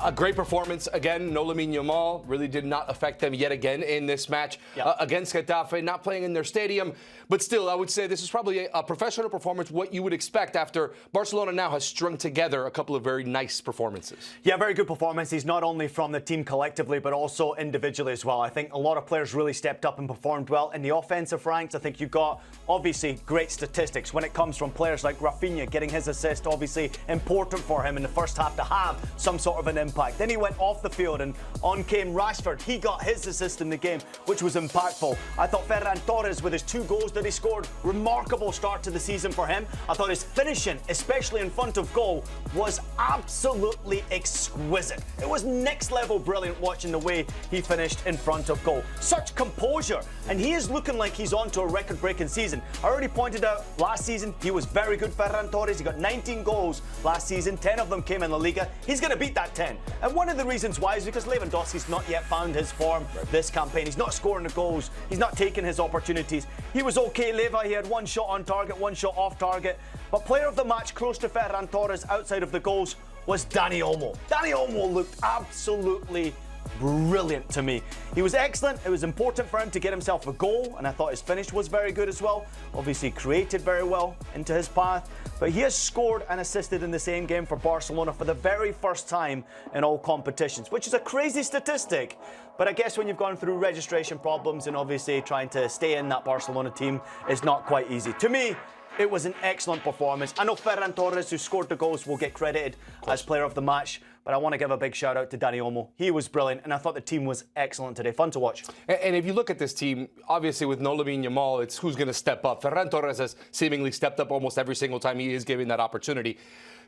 A great performance. Again, no Lamine Yamal. Really did not affect them yet again in this match against Getafe. Not playing in their stadium. But still, I would say this is probably a professional performance, what you would expect after Barcelona now has strung together a couple of very nice performances. Yeah, very good performances, not only from the team collectively, but also individually as well. I think a lot of players really stepped up and performed well. In the offensive ranks, I think you've got, obviously, great statistics when it comes from players like Rafinha getting his assist, obviously important for him in the first half to have some sort of an impact. Then he went off the field and on came Rashford. He got his assist in the game, which was impactful. I thought Ferran Torres, with his 2 goals that he scored, remarkable start to the season for him. I thought his finishing, especially in front of goal, was absolutely exquisite. It was next level brilliant watching the way he finished in front of goal. Such composure, and he is looking like he's on to a record-breaking season. I already pointed out last season he was very good, Ferran Torres. He got 19 goals last season, 10 of them came in the Liga. He's going to beat that 10. And one of the reasons why is because Lewandowski's not yet found his form this campaign. He's not scoring the goals. He's not taking his opportunities. He was okay, Leva. He had 1 shot on target, 1 shot off target. But player of the match close to Ferran Torres outside of the goals was Dani Olmo. Dani Olmo looked absolutely brilliant to me. He was excellent. It was important for him to get himself a goal, and I thought his finish was very good as well. Obviously created very well into his path, but he has scored and assisted in the same game for Barcelona for the very first time in all competitions, which is a crazy statistic. But I guess when you've gone through registration problems and obviously trying to stay in that Barcelona team is not quite easy. To me, it was an excellent performance. I know Ferran Torres, who scored the goals, will get credited as player of the match, but I want to give a big shout out to Dani Olmo. He was brilliant, and I thought the team was excellent today. Fun to watch. And if you look at this team, obviously with no Lamine Yamal, it's who's going to step up. Ferran Torres has seemingly stepped up almost every single time he is given that opportunity.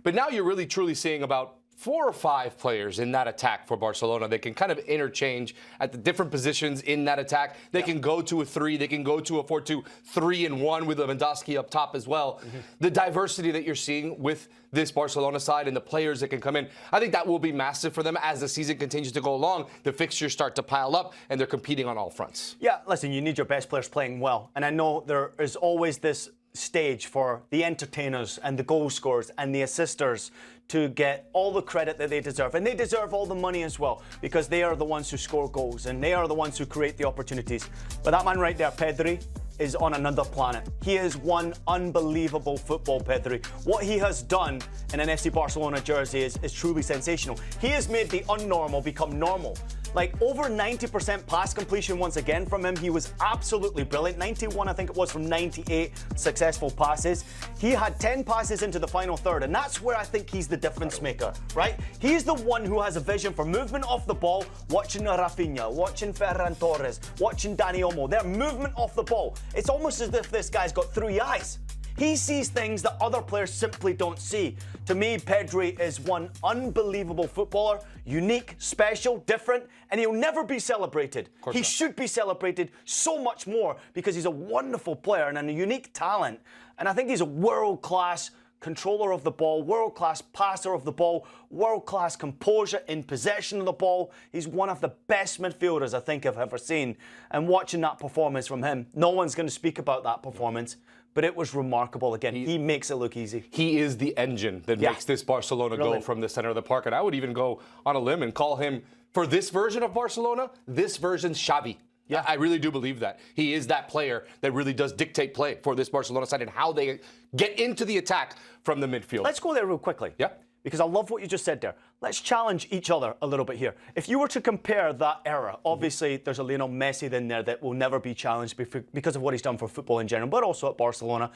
But now you're really truly seeing about 4 or 5 players in that attack for Barcelona. They can kind of interchange at the different positions in that attack. They can go to a 3. They can go to a 4-2-3-1 with Lewandowski up top as well. The diversity that you're seeing with this Barcelona side and the players that can come in, I think that will be massive for them as the season continues to go along. The fixtures start to pile up and they're competing on all fronts. Yeah, listen, you need your best players playing well. And I know there is always this stage for the entertainers and the goal scorers and the assisters to get all the credit that they deserve. And they deserve all the money as well, because they are the ones who score goals and they are the ones who create the opportunities. But that man right there, Pedri, is on another planet. He is one unbelievable football, Pedri. What he has done in an FC Barcelona jersey is truly sensational. He has made the unnormal become normal. Like, over 90% pass completion once again from him. He was absolutely brilliant. 91, I think it was, from 98 successful passes. He had 10 passes into the final third, and that's where I think he's the difference maker, right? He's the one who has a vision for movement off the ball, watching Rafinha, watching Ferran Torres, watching Dani Olmo. Their movement off the ball. It's almost as if this guy's got 3 eyes. He sees things that other players simply don't see. To me, Pedri is one unbelievable footballer, unique, special, different, and he'll never be celebrated. He should be celebrated so much more because he's a wonderful player and a unique talent. And I think he's a world-class controller of the ball, world-class passer of the ball, world-class composure in possession of the ball. He's one of the best midfielders I think I've ever seen. And watching that performance from him, no one's going to speak about that performance, but it was remarkable. Again, he makes it look easy. He is the engine that makes this Barcelona go from the center of the park. And I would even go on a limb and call him, for this version of Barcelona, this version's Xavi. Yeah, I really do believe that. He is that player that really does dictate play for this Barcelona side and how they get into the attack from the midfield. Let's go there real quickly. Yeah. Because I love what you just said there. Let's challenge each other a little bit here. If you were to compare that era, obviously there's a Lionel Messi in there that will never be challenged because of what he's done for football in general, but also at Barcelona.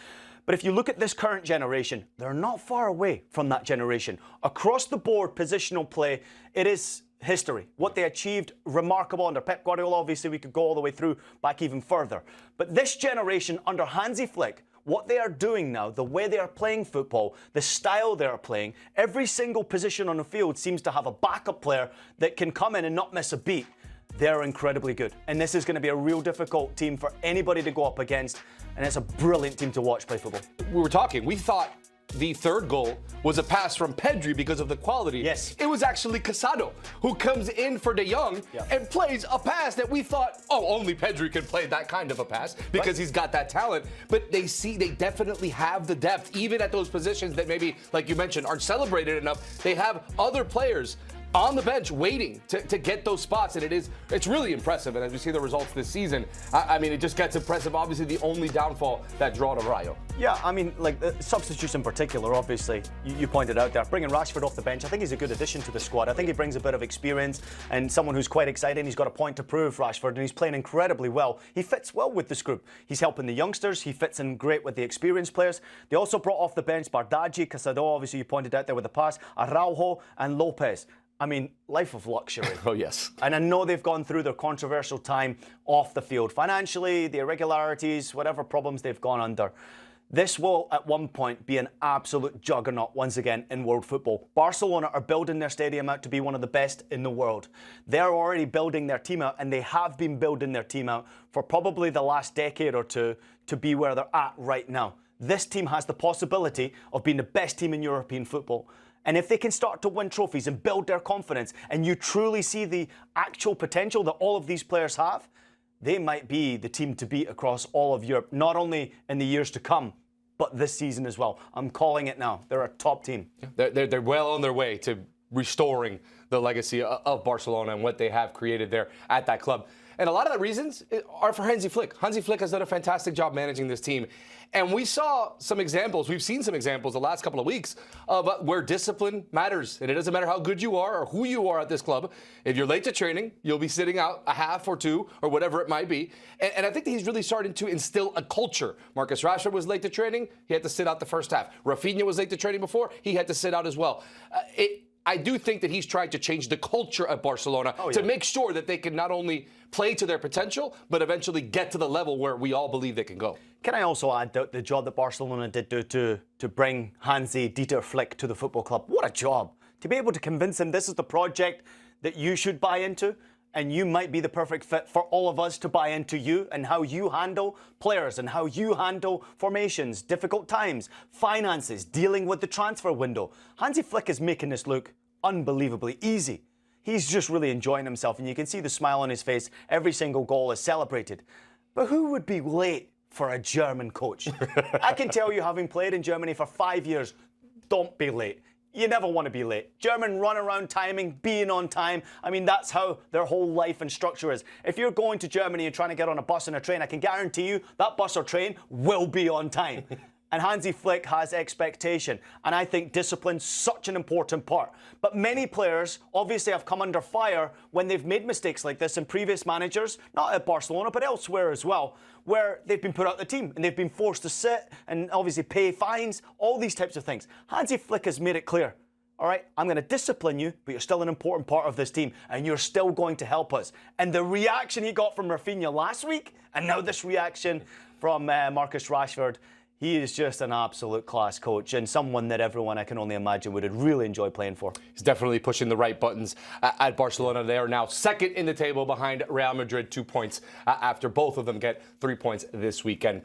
But if you look at this current generation, they're not far away from that generation. Across the board, positional play, it is history. What they achieved, remarkable under Pep Guardiola. Obviously, we could go all the way through, back even further. But this generation under Hansi Flick, what they are doing now, the way they are playing football, the style they are playing, every single position on the field seems to have a backup player that can come in and not miss a beat. They're incredibly good. And this is going to be a real difficult team for anybody to go up against. And it's a brilliant team to watch play football. We were talking, we thought the third goal was a pass from Pedri because of the quality. Yes. It was actually Casado who comes in for De Jong and plays a pass that we thought, oh, only Pedri can play that kind of a pass because he's got that talent. But they definitely have the depth, even at those positions that maybe, like you mentioned, aren't celebrated enough. They have other players on the bench waiting to get those spots, and it's really impressive. And as we see the results this season, I mean, it just gets impressive. Obviously, the only downfall, that draw to Rayo. Yeah, I mean, like substitutes in particular, obviously, you pointed out there. Bringing Rashford off the bench, I think he's a good addition to the squad. I think he brings a bit of experience and someone who's quite exciting. He's got a point to prove, Rashford, and he's playing incredibly well. He fits well with this group. He's helping the youngsters. He fits in great with the experienced players. They also brought off the bench Bardghji, Casado, obviously you pointed out there with the pass, Araujo and Lopez. I mean, life of luxury. Oh, yes. And I know they've gone through their controversial time off the field. Financially, the irregularities, whatever problems they've gone under. This will, at one point, be an absolute juggernaut once again in world football. Barcelona are building their stadium out to be one of the best in the world. They're already building their team out, and they have been building their team out for probably the last decade or two to be where they're at right now. This team has the possibility of being the best team in European football. And if they can start to win trophies and build their confidence, and you truly see the actual potential that all of these players have, they might be the team to beat across all of Europe, not only in the years to come, but this season as well. I'm calling it now. They're a top team. They're well on their way to restoring the legacy of Barcelona and what they have created there at that club. And a lot of the reasons are for Hansi Flick. Hansi Flick has done a fantastic job managing this team. And we saw some examples, we've seen some examples the last couple of weeks of where discipline matters. And it doesn't matter how good you are or who you are at this club. If you're late to training, you'll be sitting out a half or two or whatever it might be. And I think that he's really starting to instill a culture. Marcus Rashford was late to training. He had to sit out the first half. Rafinha was late to training before. He had to sit out as well. I do think that he's trying to change the culture at Barcelona to make sure that they can not only play to their potential, but eventually get to the level where we all believe they can go. Can I also add the job that Barcelona did do to bring Hansi Dieter Flick to the football club? What a job. To be able to convince him this is the project that you should buy into, and you might be the perfect fit for all of us to buy into you and how you handle players and how you handle formations, difficult times, finances, dealing with the transfer window. Hansi Flick is making this look unbelievably easy. He's just really enjoying himself, and you can see the smile on his face. Every single goal is celebrated. But who would be late for a German coach? I can tell you, having played in Germany for 5 years, don't be late. You never want to be late. German runaround timing, being on time, I mean, that's how their whole life and structure is. If you're going to Germany and trying to get on a bus and a train, I can guarantee you that bus or train will be on time. And Hansi Flick has expectation. And I think discipline's such an important part. But many players obviously have come under fire when they've made mistakes like this in previous managers, not at Barcelona, but elsewhere as well, where they've been put out the team and they've been forced to sit and obviously pay fines, all these types of things. Hansi Flick has made it clear. All right, I'm going to discipline you, but you're still an important part of this team, and you're still going to help us. And the reaction he got from Rafinha last week, and now this reaction from Marcus Rashford, he is just an absolute class coach and someone that everyone, I can only imagine, would really enjoy playing for. He's definitely pushing the right buttons at Barcelona. They are now second in the table behind Real Madrid, 2 points after both of them get 3 points this weekend.